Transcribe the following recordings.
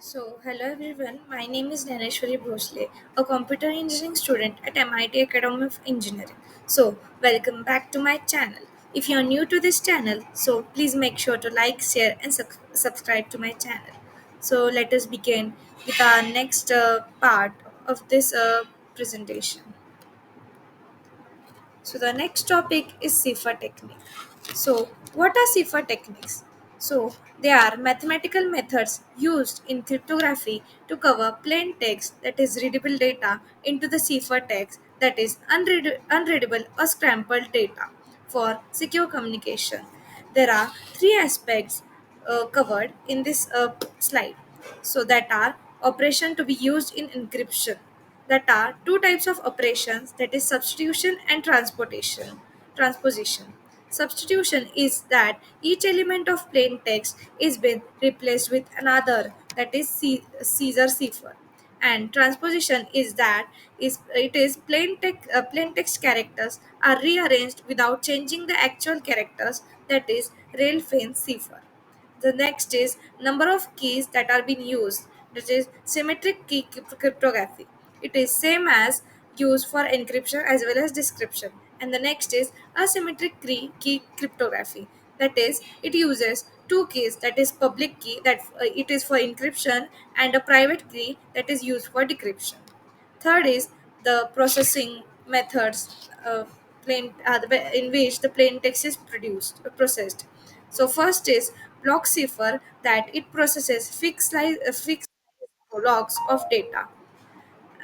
Hello everyone. My name is Naneshwari Bhosle, a computer engineering student at MIT Academy of Engineering. Welcome back to my channel. If you are new to this channel, please make sure to like, share, and subscribe to my channel. Let us begin with our next part of this presentation. The next topic is cipher technique. What are cipher techniques? They are mathematical methods used in cryptography to cover plain text, that is readable data, into the cipher text, that is unreadable or scrambled data, for secure communication. There are three aspects covered in this slide. That are operation to be used in encryption. That are two types of operations, that is substitution and transportation transposition. Substitution is that each element of plain text is been replaced with another, that is Caesar cipher. And transposition is that is it is plain text characters are rearranged without changing the actual characters, that is Ralph cipher. The next is number of keys that are being used. That is symmetric key cryptography. It is same as used for encryption as well as description. And the next is asymmetric key cryptography. That is, it uses two keys, that is public key that it is for encryption, and a private key that is used for decryption. Third is the processing methods in which the plain text is processed. First is block cipher, that it processes fixed blocks of data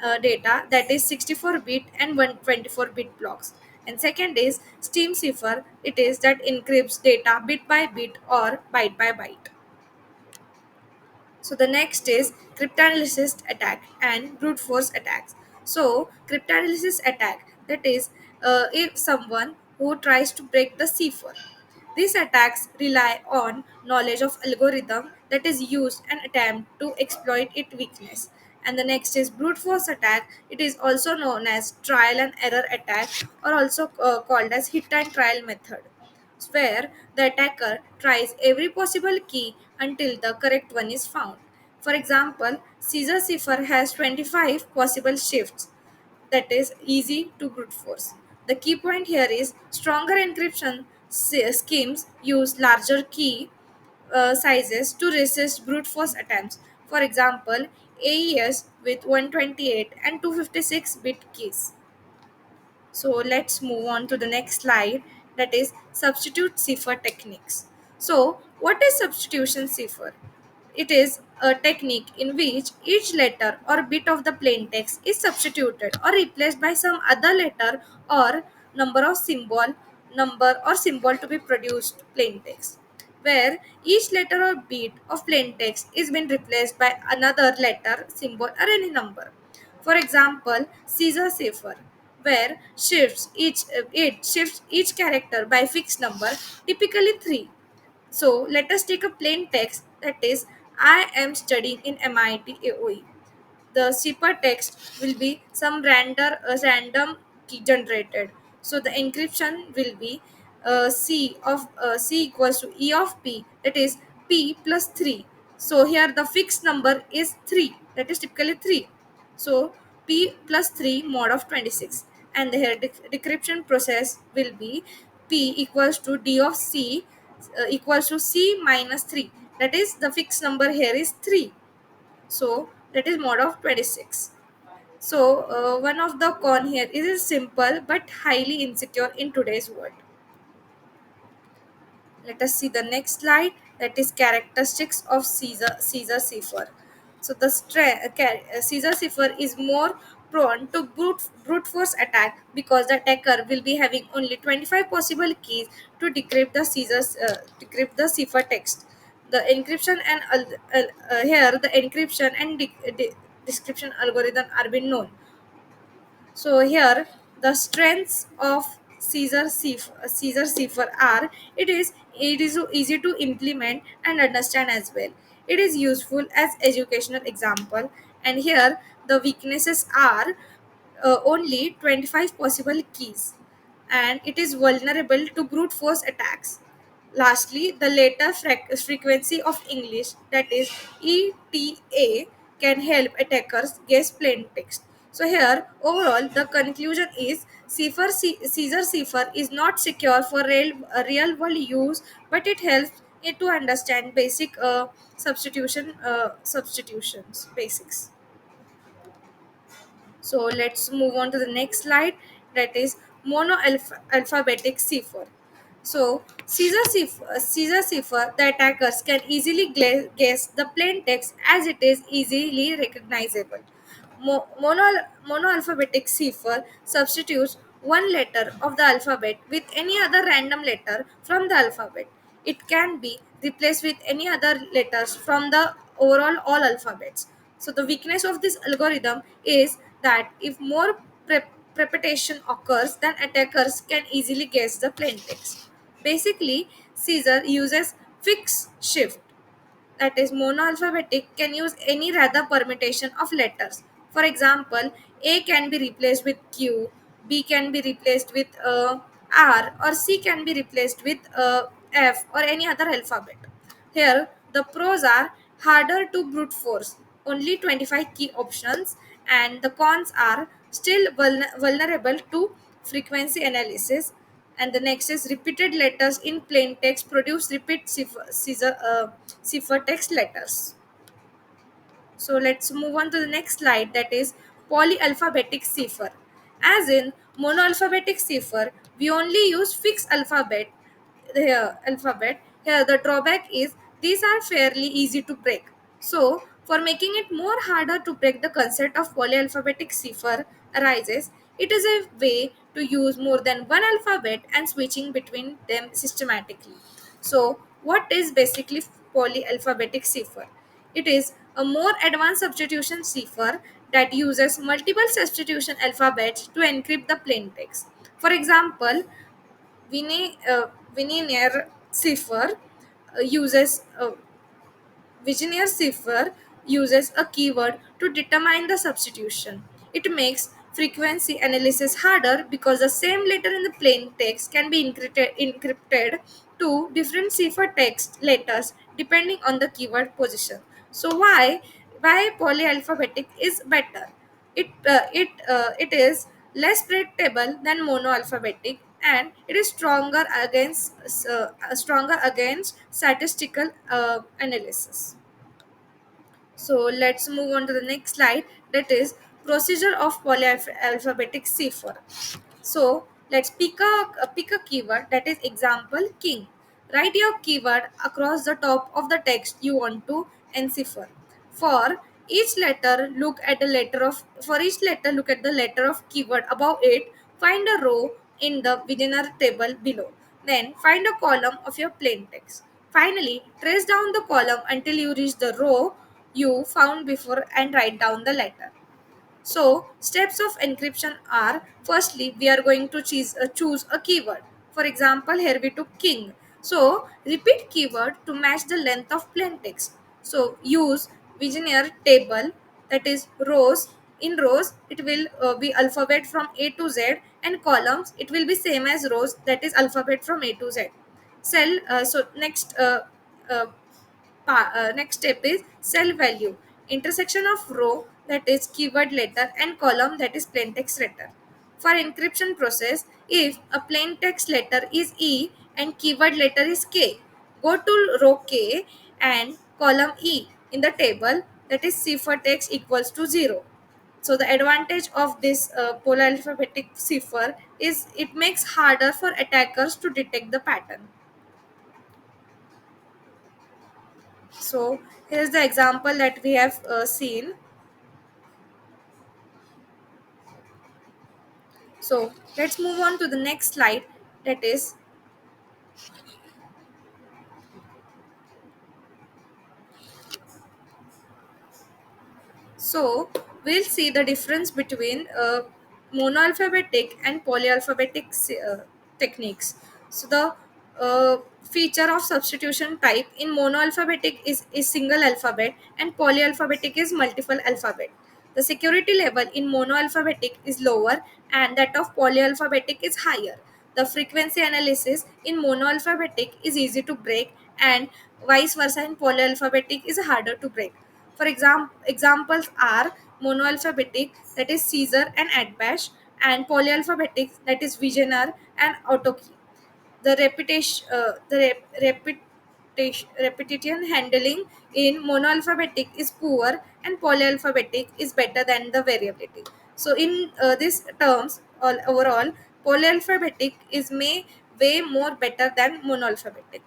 that is 64-bit and 124-bit blocks. And second is steam cipher, it is that encrypts data bit by bit or byte by byte. The next is cryptanalysis attack and brute force attacks. Cryptanalysis attack, that is, if someone who tries to break the cipher. These attacks rely on knowledge of algorithm that is used and attempt to exploit its weakness. And the next is brute force attack. It is also known as trial and error attack, or also called as hit and trial method, where the attacker tries every possible key until the correct one is found. For example, Caesar cipher has 25 possible shifts, that is easy to brute force. The key point here is stronger encryption schemes use larger key sizes to resist brute force attempts. For example, AES with 128 and 256 bit keys. Let's move on to the next slide, that is substitute cipher techniques. What is substitution cipher? It is a technique in which each letter or bit of the plain text is substituted or replaced by some other letter or number of number or symbol to be produced plain text, where each letter or bit of plain text is been replaced by another letter, symbol, or any number. For example, Caesar cipher, where it shifts each character by fixed number, typically 3. Let us take a plain text, that is, I am studying in MIT AOE. The cipher text will be some random key generated. The encryption will be C equals to E of P, that is P plus 3. Here the fixed number is 3, that is typically 3. So P plus 3 mod of 26, and the here decryption process will be P equals to D of C equals to C minus 3, that is the fixed number here is 3. That is mod of 26. One of the con here is simple but highly insecure in today's world. Let us see the next slide, that is characteristics of Caesar cipher. Caesar cipher is more prone to brute force attack because the attacker will be having only 25 possible keys to decrypt the cipher text. The encryption and here the encryption and description algorithm are being known. Here the strengths of Caesar cipher are it is so easy to implement and understand as well. It is useful as educational example, and here the weaknesses are only 25 possible keys, and it is vulnerable to brute force attacks. Lastly, the later frequency of English, that is ETA, can help attackers guess plain text. So here, overall, the conclusion is Caesar cipher is not secure for real world use, but it helps it to understand basic substitutions basics. So let's move on to the next slide, that is alphabetic cipher. So Caesar cipher, the attackers can easily guess the plain text as it is easily recognizable. Monoalphabetic cipher substitutes one letter of the alphabet with any other random letter from the alphabet. It can be replaced with any other letters from the overall all alphabets. So the weakness of this algorithm is that if more repetition occurs, then attackers can easily guess the plain text. Basically, Caesar uses fixed shift, that is monoalphabetic, can use any rather permutation of letters. For example, A can be replaced with Q, B can be replaced with R, or C can be replaced with F or any other alphabet. Here, the pros are harder to brute force, only 25 key options, and the cons are still vulnerable to frequency analysis. And the next is repeated letters in plain text produce repeat cipher text letters. So let's move on to the next slide, that is polyalphabetic cipher. As in monoalphabetic cipher, we only use fixed alphabet. Here the drawback is these are fairly easy to break. So for making it more harder to break, the concept of polyalphabetic cipher arises. It is a way to use more than one alphabet and switching between them systematically. So what is basically polyalphabetic cipher? It is a more advanced substitution cipher that uses multiple substitution alphabets to encrypt the plain text. For example, Vinear cipher uses Vigenère cipher uses a keyword to determine the substitution. It makes frequency analysis harder because the same letter in the plain text can be encrypted to different cipher text letters depending on the keyword position. So why polyalphabetic is better? It is less predictable than monoalphabetic, and it is stronger against statistical analysis. So let's move on to the next slide, that is procedure of polyalphabetic cipher. So let's pick a keyword, that is example king. Write your keyword across the top of the text you want to encipher. For each letter, for each letter look at the letter of keyword above it. Find a row in the beginner table below. Then find a column of your plain text. Finally, trace down the column until you reach the row you found before and write down the letter. So, steps of encryption are, firstly, we are going to choose a keyword. For example, here we took king. So, repeat keyword to match the length of plain text. So, use Vigenère table, that is rows. In rows, it will be alphabet from A to Z, and columns, it will be same as rows, that is alphabet from A to Z. Uh, Next step is cell value, intersection of row, that is keyword letter, and column, that is plain text letter. For encryption process, if a plain text letter is E and keyword letter is K, go to row K and column E in the table, that is cipher text equals to 0. So the advantage of this polyalphabetic cipher is it makes harder for attackers to detect the pattern. So here's the example that we have seen. So let's move on to the next slide, that is, so we'll see the difference between monoalphabetic and polyalphabetic techniques. So the feature of substitution type in monoalphabetic is single alphabet, and polyalphabetic is multiple alphabet. The security level in monoalphabetic is lower and that of polyalphabetic is higher. The frequency analysis in monoalphabetic is easy to break, and vice versa in polyalphabetic is harder to break. For examples are monoalphabetic, that is Caesar and Atbash, and polyalphabetic, that is Vigener and Autokey. Repetition handling in monoalphabetic is poor, and polyalphabetic is better than the variability. So in these terms, overall, polyalphabetic is may way more better than monoalphabetic.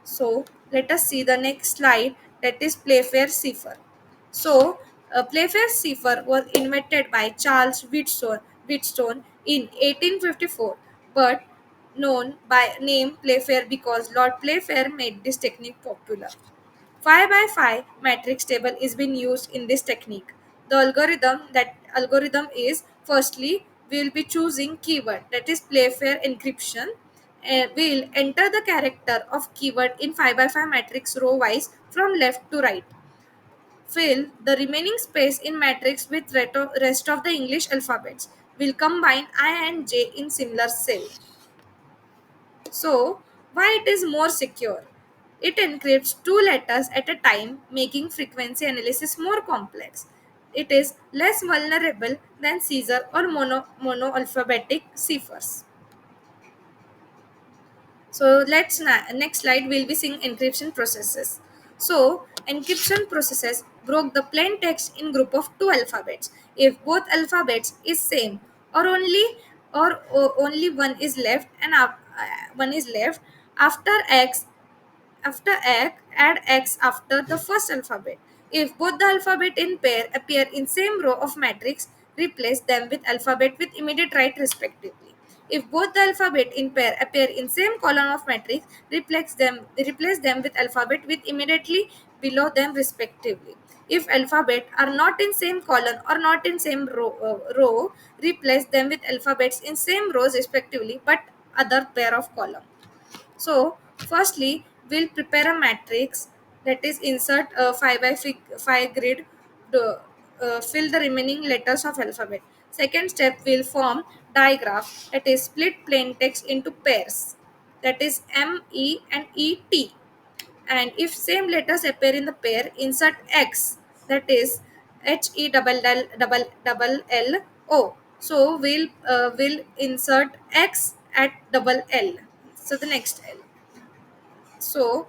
So let us see the next slide, that is Playfair cipher. So Playfair cipher was invented by Charles Wheatstone in 1854, but known by name Playfair because Lord Playfair made this technique popular. 5 by 5 matrix table is being used in this technique. The algorithm is, firstly we will be choosing keyword, that is Playfair encryption. We'll enter the character of keyword in 5 by 5 matrix row wise from left to right. Fill the remaining space in matrix with rest of the English alphabets. We'll combine I and J in similar cell. So, why it is more secure? It encrypts two letters at a time, making frequency analysis more complex. It is less vulnerable than Caesar or monoalphabetic ciphers. So next slide we'll be seeing encryption processes. So encryption processes broke the plain text in group of two alphabets. If both alphabets is same, or only one is left, and one is left after X, add X after the first alphabet. If both the alphabet in pair appear in same row of matrix, replace them with alphabet with immediate right respectively. If both the alphabet in pair appear in same column of matrix, replace them with alphabet with immediately below them respectively. If alphabet are not in same column or not in same row, replace them with alphabets in same rows respectively but other pair of column. So, firstly, we'll prepare a matrix, that is insert a 5 by 5 grid to fill the remaining letters of alphabet. Second step, we'll form digraph, that is split plain text into pairs, that is M, E and E, T. And if same letters appear in the pair, insert X, that is He double L O. So we'll insert X at double L. So the next L. So,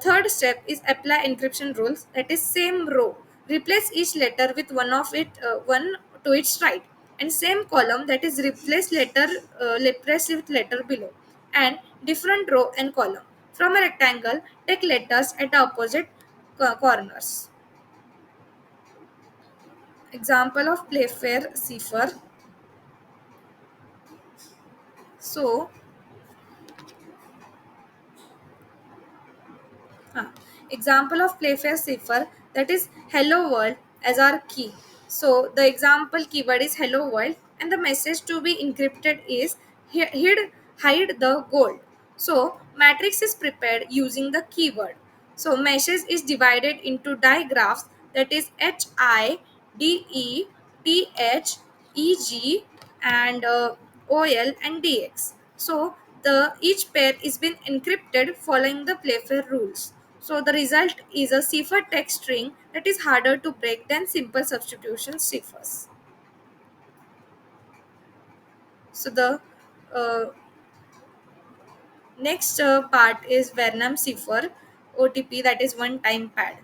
third step is apply encryption rules. That is same row. Replace each letter with one to its right, and same column, that is replace with letter below, and different row and column. From a rectangle, take letters at the opposite corners. Example of Playfair cipher. So, Huh. Example of Playfair cipher, that is hello world as our key. So the example keyword is hello world, and the message to be encrypted is hide the gold. So matrix is prepared using the keyword. So message is divided into digraphs, that is HIDETHEG and OL and DX. So the each pair is been encrypted following the Playfair rules. So the result is a cipher text string that is harder to break than simple substitution ciphers. So the uh, next part is Vernam cipher OTP, that is one time pad.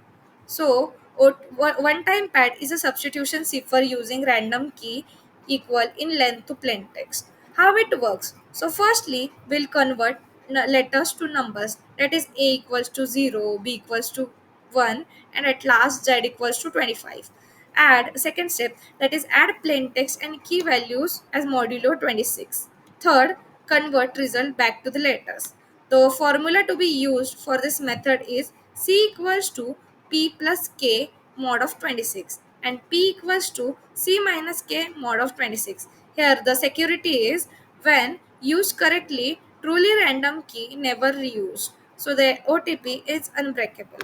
So one time pad is a substitution cipher using random key equal in length to plain text. How it works? So firstly, we'll convert letters to numbers, that is A equals to 0, B equals to 1, and at last Z equals to 25. Add second step, that is add plain text and key values as modulo 26. Third, convert result back to the letters. The formula to be used for this method is C equals to P plus K mod of 26 and P equals to C minus K mod of 26. Here the security is when used correctly, truly random key never reused. So the OTP is unbreakable.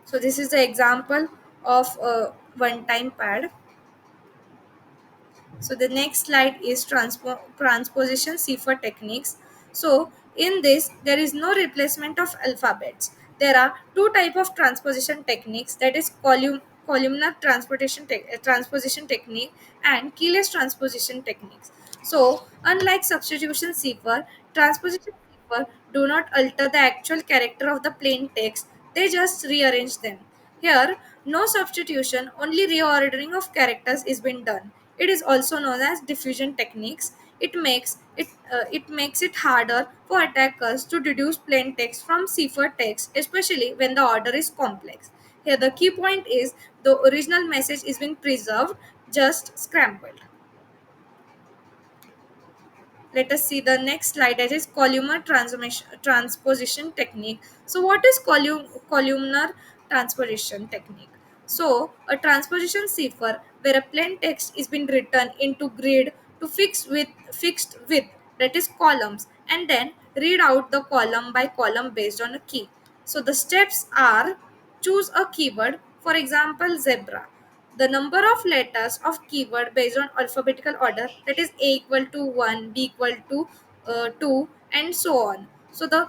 So this is the example of a one-time pad. So the next slide is transposition cipher techniques. So in this, there is no replacement of alphabets. There are two type of transposition techniques, that is columnar transposition technique and keyless transposition techniques. So unlike substitution cipher, transposition cipher do not alter the actual character of the plain text, they just rearrange them. Here, no substitution, only reordering of characters is being done. It is also known as diffusion techniques. It makes it harder for attackers to deduce plain text from cipher text, especially when the order is complex. Here, the key point is the original message is being preserved, just scrambled. Let us see the next slide, that is columnar transposition technique. So what is columnar transposition technique? So a transposition cipher where a plain text is being written into grid to fixed with, that is columns, and then read out the column by column based on a key. So the steps are: choose a keyword, for example zebra, the number of letters of keyword based on alphabetical order, that is a equal to 1, b equal to 2, and so on. So the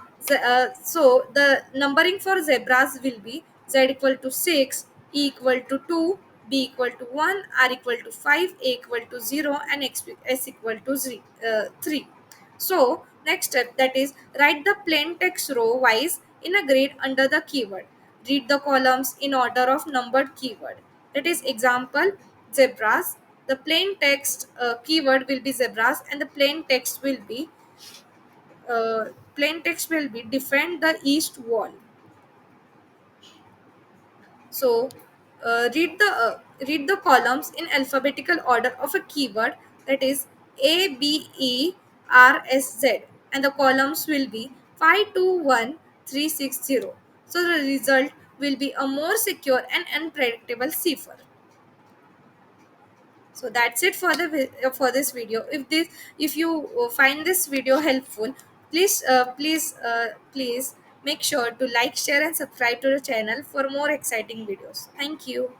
numbering for zebras will be z equal to 6, e equal to 2, b equal to 1, r equal to 5, a equal to 0, and s equal to 3. So next step, that is write the plain text row wise in a grid under the keyword. Read the columns in order of numbered keyword. That is example zebras. The plain text keyword will be zebras, and the plain text will be defend the east wall. So read the columns in alphabetical order of a keyword, that is A B E R S Z, and the columns will be 521360. So the result will be a more secure and unpredictable cipher. So that's it for for this video. If you find this video helpful, please make sure to like, share, and subscribe to the channel for more exciting videos. Thank you.